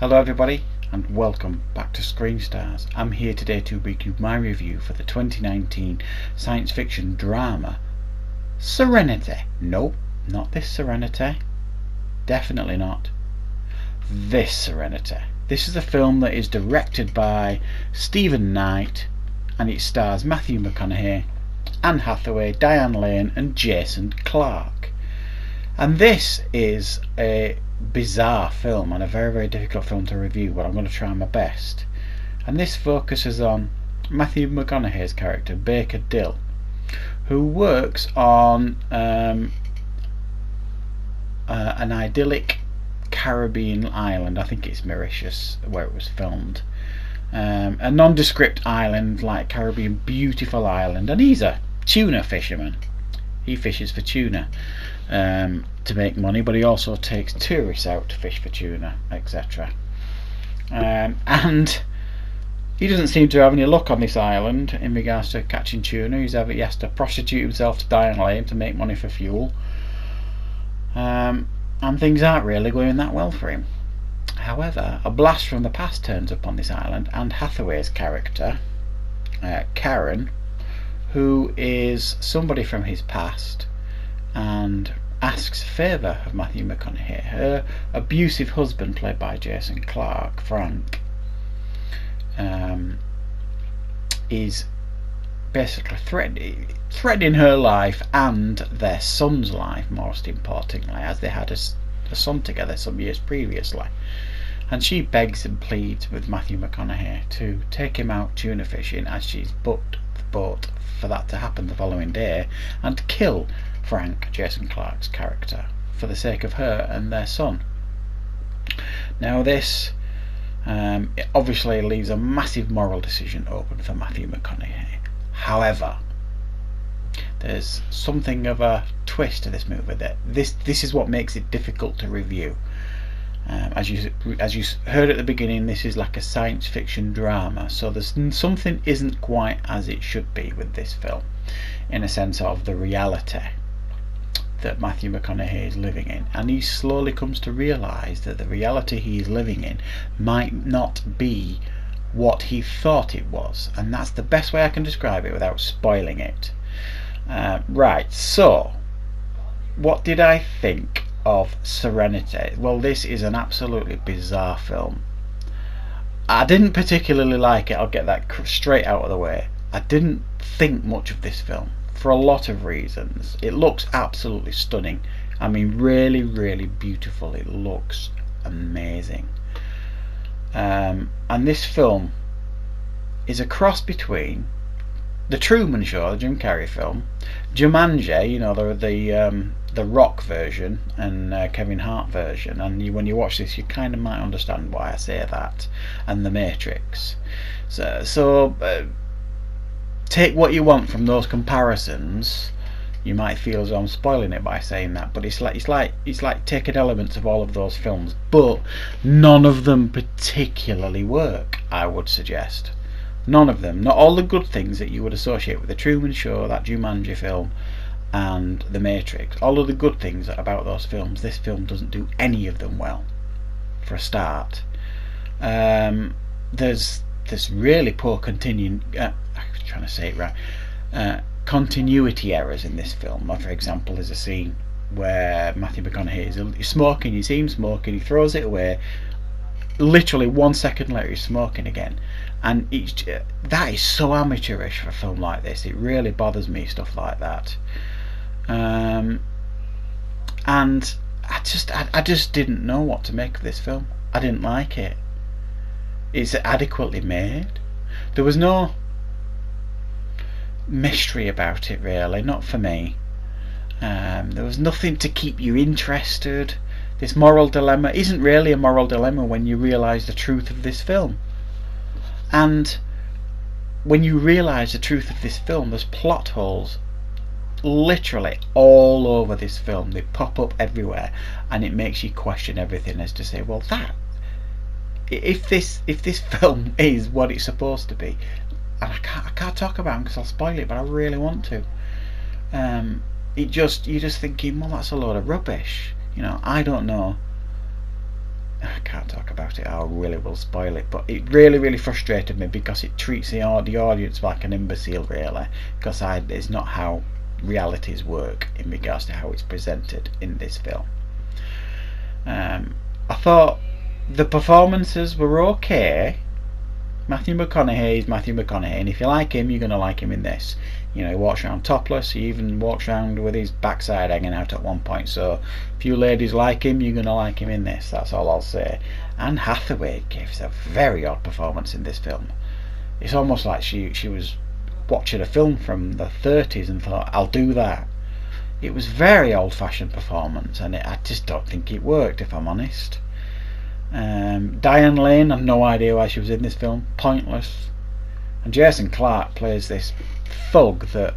Hello everybody and welcome back to Screen Stars. I'm here today to bring you my review for the 2019 science fiction drama Serenity. No, not this Serenity. Definitely not. This Serenity. This is a film that is directed by Stephen Knight and it stars Mathew McConaughey, Anne Hathaway, Diane Lane and Jason Clarke. And this is a bizarre film and a very difficult film to review, but I'm going to try my best. And this focuses on Mathew McConaughey's character Baker Dill, who works on an idyllic Caribbean island. I think it's Mauritius where it was filmed. A nondescript island, like Caribbean, beautiful island, and he's a tuna fisherman. He fishes for tuna to make money, but he also takes tourists out to fish for tuna, etc. And he doesn't seem to have any luck on this island in regards to catching tuna. He has to prostitute himself to Diane Lane to make money for fuel, and things aren't really going that well for him. However, a blast from the past turns up on this island, and Hathaway's character, Karen, who is somebody from his past, and asks a favour of Mathew McConaughey. Her abusive husband, played by Jason Clarke, Frank, is basically threatening her life and their son's life, most importantly, as they had a son together some years previously. And she begs and pleads with Mathew McConaughey to take him out tuna fishing, as she's booked the boat for that to happen the following day, and kill Frank, Jason Clarke's character, for the sake of her and their son. Now this obviously leaves a massive moral decision open for Mathew McConaughey. However, there's something of a twist to this movie. That this is what makes it difficult to review. As you heard at the beginning, this is like a science fiction drama, so there's something isn't quite as it should be with this film, in a sense of the reality that Mathew McConaughey is living in, and he slowly comes to realise that the reality he is living in might not be what he thought it was, and that's the best way I can describe it without spoiling it. Right, so what did I think of Serenity? Well, this is an absolutely bizarre film. I didn't particularly like it, I'll get that straight out of the way. I didn't think much of this film for a lot of reasons. It looks absolutely stunning. I mean, really beautiful. It looks amazing. And this film is a cross between The Truman Show, the Jim Carrey film, Jumanji, you know, the Rock version, and Kevin Hart version, and when you watch this you kind of might understand why I say that, and The Matrix. So take what you want from those comparisons. You might feel as though I'm spoiling it by saying that, but it's like taking elements of all of those films, but none of them particularly work, I would suggest. None of them. Not all the good things that you would associate with The Truman Show, that Jumanji film, and The Matrix. All of the good things about those films, this film doesn't do any of them well, for a start. There's really poor continuity errors in this film. Like, for example, there's a scene where Mathew McConaughey is smoking. You see him smoking, he throws it away. Literally 1 second later he's smoking again, and that is so amateurish for a film like this. It really bothers me, stuff like that. And I just didn't know what to make of this film. I didn't like it. It's adequately made. There was no mystery about it, really, not for me. There was nothing to keep you interested. This moral dilemma isn't really a moral dilemma when you realise the truth of this film. And when you realise the truth of this film, there's plot holes literally all over this film. They pop up everywhere, and it makes you question everything, as to say, well, that if this film is what it's supposed to be, and I can't talk about it because I'll spoil it, but I really want to. You're just thinking, well, that's a load of rubbish. I don't know. I can't talk about about it, I really will spoil it. But it really frustrated me because it treats the audience like an imbecile, really, because it's not how realities work in regards to how it's presented in this film. I thought the performances were okay. Matthew McConaughey is Matthew McConaughey, and if you like him, you're going to like him in this. You know, he walks around topless, he even walks around with his backside hanging out at one point, so if you ladies like him, you're going to like him in this, that's all I'll say. Anne Hathaway gives a very odd performance in this film. It's almost like she was watching a film from the 30s and thought, I'll do that. It was very old-fashioned performance, and I just don't think it worked, if I'm honest. Diane Lane, I've no idea why she was in this film. Pointless. And Jason Clarke plays this thug that,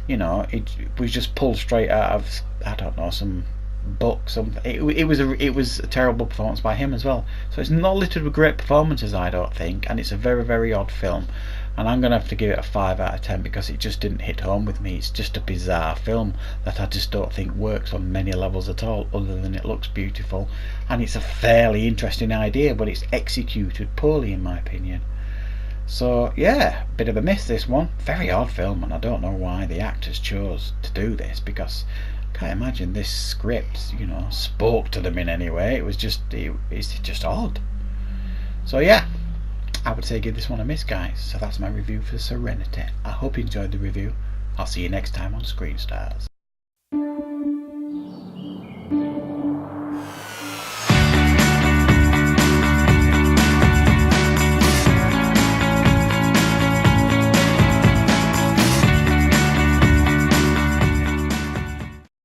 you know, it was just pulled straight out of, I don't know, some book. It was a terrible performance by him as well. So it's not littered with great performances, I don't think, and it's a very odd film. And I'm going to have to give it a 5 out of 10 because it just didn't hit home with me. It's just a bizarre film that I just don't think works on many levels at all, other than it looks beautiful. And it's a fairly interesting idea, but it's executed poorly in my opinion. So yeah, bit of a miss this one. Very odd film, and I don't know why the actors chose to do this, because I can't imagine this script, you know, spoke to them in any way. It's just odd. So yeah, I would say give this one a miss, guys. So that's my review for Serenity. I hope you enjoyed the review. I'll see you next time on Screen Stars.